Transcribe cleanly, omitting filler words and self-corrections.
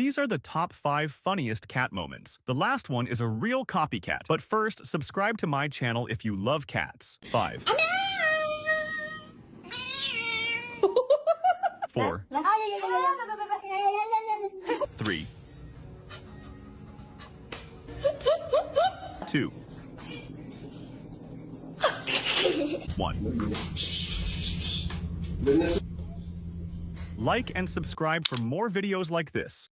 These are the top 5 funniest cat moments. The last one is a real copycat. But first, subscribe to my channel if you love cats. 5. 4. 3. 2. 1. Like and subscribe for more videos like this.